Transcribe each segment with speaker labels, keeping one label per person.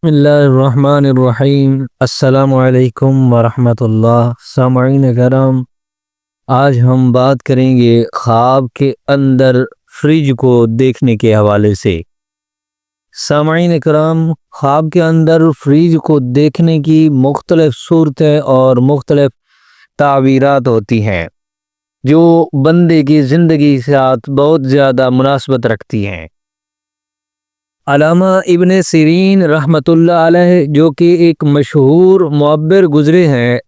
Speaker 1: بسم اللہ الرحمن الرحیم۔ السلام علیکم ورحمۃ اللہ۔ سامعین کرام، آج ہم بات کریں گے خواب کے اندر فریج کو دیکھنے کے حوالے سے۔ سامعین کرام، خواب کے اندر فریج کو دیکھنے کی مختلف صورتیں اور مختلف تعبیرات ہوتی ہیں جو بندے کی زندگی کے ساتھ بہت زیادہ مناسبت رکھتی ہیں۔ علامہ ابن سیرین رحمۃ اللہ علیہ، جو کہ ایک مشہور معبر گزرے ہیں،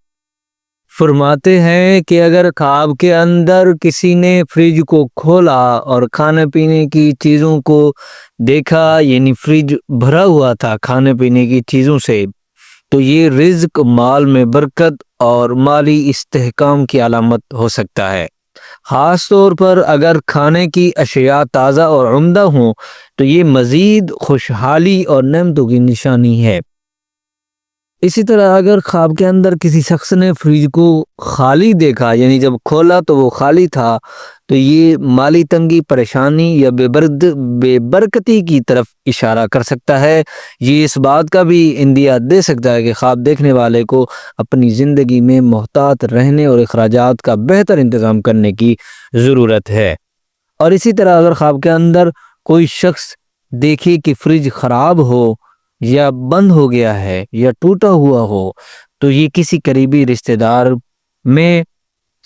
Speaker 1: فرماتے ہیں کہ اگر خواب کے اندر کسی نے فریج کو کھولا اور کھانے پینے کی چیزوں کو دیکھا، یعنی فریج بھرا ہوا تھا کھانے پینے کی چیزوں سے، تو یہ رزق، مال میں برکت اور مالی استحکام کی علامت ہو سکتا ہے۔ خاص طور پر اگر کھانے کی اشیاء تازہ اور عمدہ ہوں تو یہ مزید خوشحالی اور نعمتوں کی نشانی ہے۔ اسی طرح اگر خواب کے اندر کسی شخص نے فریج کو خالی دیکھا، یعنی جب کھولا تو وہ خالی تھا، تو یہ مالی تنگی، پریشانی یا بے برکتی کی طرف اشارہ کر سکتا ہے۔ یہ اس بات کا بھی اندیا دے سکتا ہے کہ خواب دیکھنے والے کو اپنی زندگی میں محتاط رہنے اور اخراجات کا بہتر انتظام کرنے کی ضرورت ہے۔ اور اسی طرح اگر خواب کے اندر کوئی شخص دیکھے کہ فریج خراب ہو یا بند ہو گیا ہے یا ٹوٹا ہوا ہو، تو یہ کسی قریبی رشتہ دار میں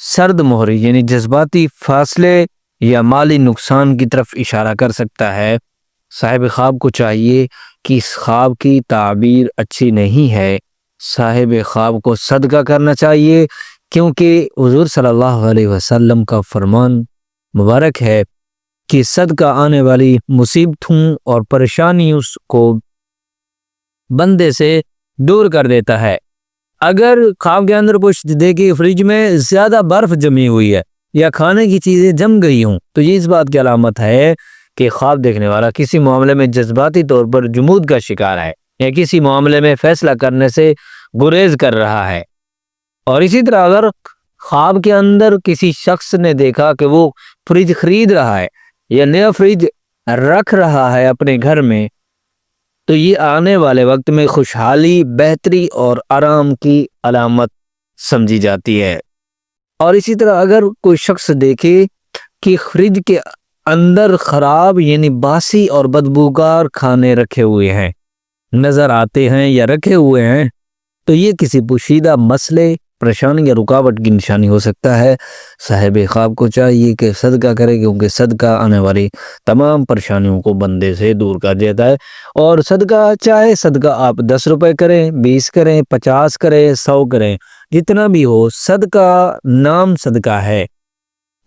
Speaker 1: سرد مہری، یعنی جذباتی فاصلے یا مالی نقصان کی طرف اشارہ کر سکتا ہے۔ صاحب خواب کو چاہیے کہ اس خواب کی تعبیر اچھی نہیں ہے، صاحب خواب کو صدقہ کرنا چاہیے، کیونکہ حضور صلی اللہ علیہ وسلم کا فرمان مبارک ہے کہ صدقہ آنے والی مصیبتوں اور پریشانیوں کو بندے سے دور کر دیتا ہے۔ اگر خواب کے اندر کچھ دیکھے فریج میں زیادہ برف جمی ہوئی ہے یا کھانے کی چیزیں جم گئی ہوں، تو یہ اس بات کی علامت ہے کہ خواب دیکھنے والا کسی معاملے میں جذباتی طور پر جمود کا شکار ہے یا کسی معاملے میں فیصلہ کرنے سے گریز کر رہا ہے۔ اور اسی طرح اگر خواب کے اندر کسی شخص نے دیکھا کہ وہ فریج خرید رہا ہے یا نیا فریج رکھ رہا ہے اپنے گھر میں، تو یہ آنے والے وقت میں خوشحالی، بہتری اور آرام کی علامت سمجھی جاتی ہے۔ اور اسی طرح اگر کوئی شخص دیکھے کہ فریج کے اندر خراب، یعنی باسی اور بدبوگار کھانے رکھے ہوئے ہیں، نظر آتے ہیں یا رکھے ہوئے ہیں، تو یہ کسی پوشیدہ مسئلے، پریشانی یا رکاوٹ کی نشانی ہو سکتا ہے۔ صاحب خواب کو چاہیے کہ صدقہ کرے، کیونکہ صدقہ آنے والی تمام پریشانیوں کو بندے سے دور کر دیتا ہے۔ اور صدقہ چاہے صدقہ آپ 10 روپے کریں، 20 کریں، 50 کریں، 100 کریں، جتنا بھی ہو، صدقہ نام صدقہ ہے،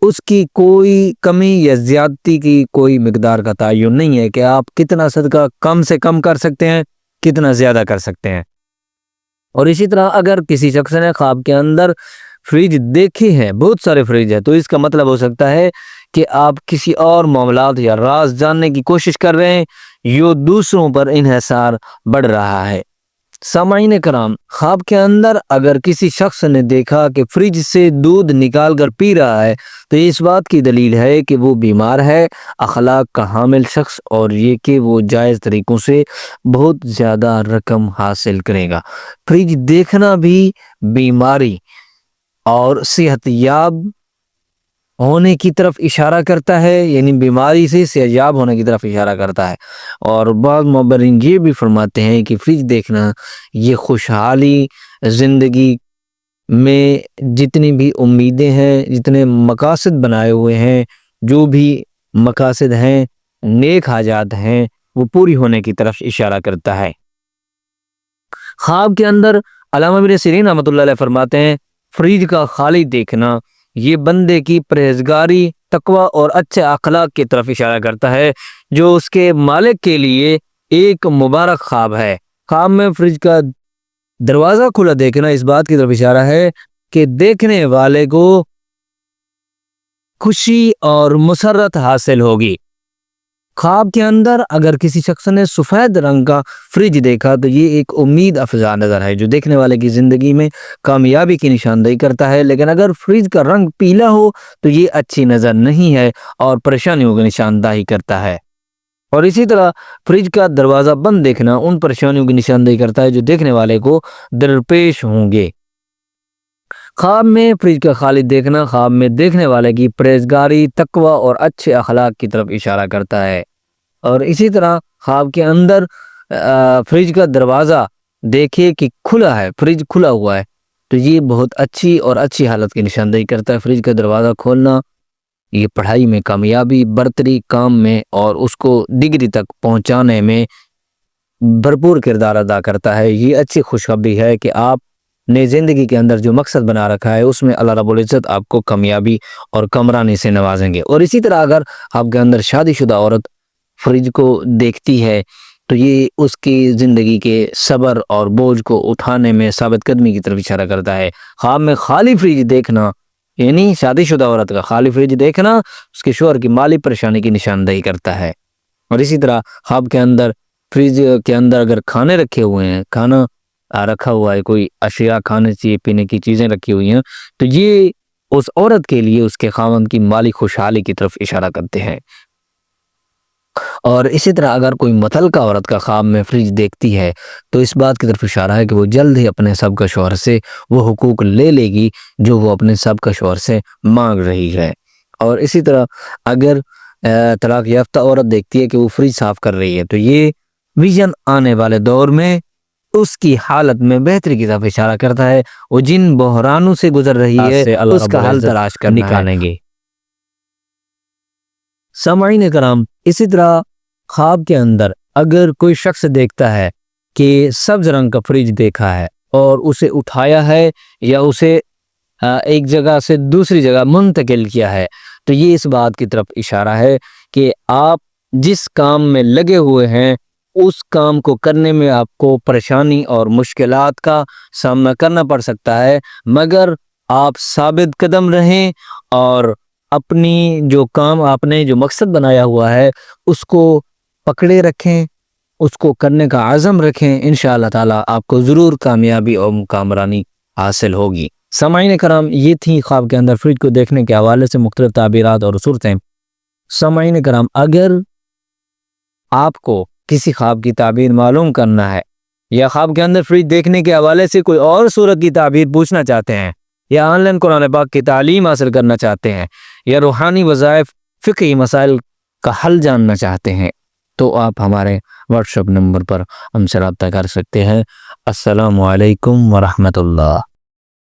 Speaker 1: اس کی کوئی کمی یا زیادتی کی کوئی مقدار کا تعین نہیں ہے کہ آپ کتنا صدقہ کم سے کم کر سکتے ہیں، کتنا زیادہ کر سکتے ہیں۔ اور اسی طرح اگر کسی شخص نے خواب کے اندر فریج دیکھے ہیں، بہت سارے فریج ہیں، تو اس کا مطلب ہو سکتا ہے کہ آپ کسی اور معاملات یا راز جاننے کی کوشش کر رہے ہیں، یہ دوسروں پر انحصار بڑھ رہا ہے۔ سامعین کرام، خواب کے اندر اگر کسی شخص نے دیکھا کہ فریج سے دودھ نکال کر پی رہا ہے، تو یہ اس بات کی دلیل ہے کہ وہ بیمار ہے، اخلاق کا حامل شخص، اور یہ کہ وہ جائز طریقوں سے بہت زیادہ رقم حاصل کرے گا۔ فریج دیکھنا بھی بیماری اور صحت یاب ہونے کی طرف اشارہ کرتا ہے، یعنی بیماری سے صحت یاب ہونے کی طرف اشارہ کرتا ہے۔ اور بعض معبرین یہ بھی فرماتے ہیں کہ فریج دیکھنا یہ خوشحالی، زندگی میں جتنی بھی امیدیں ہیں، جتنے مقاصد بنائے ہوئے ہیں، جو بھی مقاصد ہیں، نیک حاجات ہیں، وہ پوری ہونے کی طرف اشارہ کرتا ہے۔ خواب کے اندر علامہ ابن سیرین رحمۃ اللہ علیہ فرماتے ہیں، فریج کا خالی دیکھنا یہ بندے کی پرہیزگاری، تقوی اور اچھے اخلاق کی طرف اشارہ کرتا ہے، جو اس کے مالک کے لیے ایک مبارک خواب ہے۔ خواب میں فریج کا دروازہ کھلا دیکھنا اس بات کی طرف اشارہ ہے کہ دیکھنے والے کو خوشی اور مسرت حاصل ہوگی۔ خواب کے اندر اگر کسی شخص نے سفید رنگ کا فریج دیکھا تو یہ ایک امید افزا نظر ہے جو دیکھنے والے کی زندگی میں کامیابی کی نشاندہی کرتا ہے، لیکن اگر فریج کا رنگ پیلا ہو تو یہ اچھی نظر نہیں ہے اور پریشانیوں کی نشاندہی کرتا ہے۔ اور اسی طرح فریج کا دروازہ بند دیکھنا ان پریشانیوں کی نشاندہی کرتا ہے جو دیکھنے والے کو درپیش ہوں گے۔ خواب میں فریج کا خالی دیکھنا خواب میں دیکھنے والے کی پرہیزگاری، تقوی اور اچھے اخلاق کی طرف اشارہ کرتا ہے۔ اور اسی طرح خواب کے اندر فریج کا دروازہ دیکھے کہ کھلا ہے، فریج کھلا ہوا ہے، تو یہ بہت اچھی اور اچھی حالت کی نشاندہی کرتا ہے۔ فریج کا دروازہ کھولنا یہ پڑھائی میں کامیابی، برتری، کام میں اور اس کو ڈگری تک پہنچانے میں بھرپور کردار ادا کرتا ہے۔ یہ اچھی خوشخبری ہے کہ آپ نے زندگی کے اندر جو مقصد بنا رکھا ہے اس میں اللہ رب العزت آپ کو کامیابی اور کامرانی سے نوازیں گے۔ اور اسی طرح اگر آپ کے اندر شادی شدہ عورت فریج کو دیکھتی ہے تو یہ اس کی زندگی کے صبر اور بوجھ کو اٹھانے میں ثابت قدمی کی طرف اشارہ کرتا ہے۔ خواب میں خالی فریج دیکھنا یعنی شادی شدہ عورت کا خالی فریج دیکھنا اس کے شوہر کی مالی پریشانی کی نشاندہی کرتا ہے۔ اور اسی طرح خواب کے اندر فریج کے اندر اگر کھانے رکھے ہوئے ہیں، کھانا رکھا ہوا ہے، کوئی اشیاء کھانے چیز پینے کی چیزیں رکھی ہوئی ہیں، تو یہ اس عورت کے لیے اس کے خاوند کی مالی خوشحالی کی طرف اشارہ کرتے ہیں۔ اور اسی طرح اگر کوئی متعلقہ عورت کا خواب میں فریج دیکھتی ہے تو اس بات کی طرف اشارہ ہے کہ وہ جلد ہی اپنے سابقہ شوہر سے وہ حقوق لے لے گی جو وہ اپنے سابقہ شوہر سے مانگ رہی ہے۔ اور اسی طرح اگر طلاق یافتہ عورت دیکھتی ہے کہ وہ فریج صاف کر رہی ہے تو یہ ویژن آنے والے دور میں اس کی حالت میں بہتری کی طرف اشارہ کرتا ہے۔ وہ جن بحرانوں سے گزر رہی ہے اس کا حل تلاش کرنا نکالیں گے۔ سامعین کرام، اسی طرح خواب کے اندر اگر کوئی شخص دیکھتا ہے کہ سبز رنگ کا فریج دیکھا ہے اور اسے اٹھایا ہے یا اسے ایک جگہ سے دوسری جگہ منتقل کیا ہے تو یہ اس بات کی طرف اشارہ ہے کہ آپ جس کام میں لگے ہوئے ہیں اس کام کو کرنے میں آپ کو پریشانی اور مشکلات کا سامنا کرنا پڑ سکتا ہے، مگر آپ ثابت قدم رہیں اور اپنی جو کام آپ نے جو مقصد بنایا ہوا ہے اس کو پکڑے رکھیں، اس کو کرنے کا عزم رکھیں، انشاءاللہ تعالی آپ کو ضرور کامیابی اور کامرانی حاصل ہوگی۔ سامعین کرام، یہ تھی خواب کے اندر فریج کو دیکھنے کے حوالے سے مختلف تعبیرات اور صورتیں۔ سامعین کرام، اگر آپ کو کسی خواب کی تعبیر معلوم کرنا ہے یا خواب کے اندر فریج دیکھنے کے حوالے سے کوئی اور صورت کی تعبیر پوچھنا چاہتے ہیں یا آن لائن قرآن پاک کی تعلیم حاصل کرنا چاہتے ہیں یا روحانی وظائف، فقہی مسائل کا حل جاننا چاہتے ہیں تو آپ ہمارے واٹس ایپ نمبر پر ہم سے رابطہ کر سکتے ہیں۔ السلام علیکم ورحمۃ اللہ۔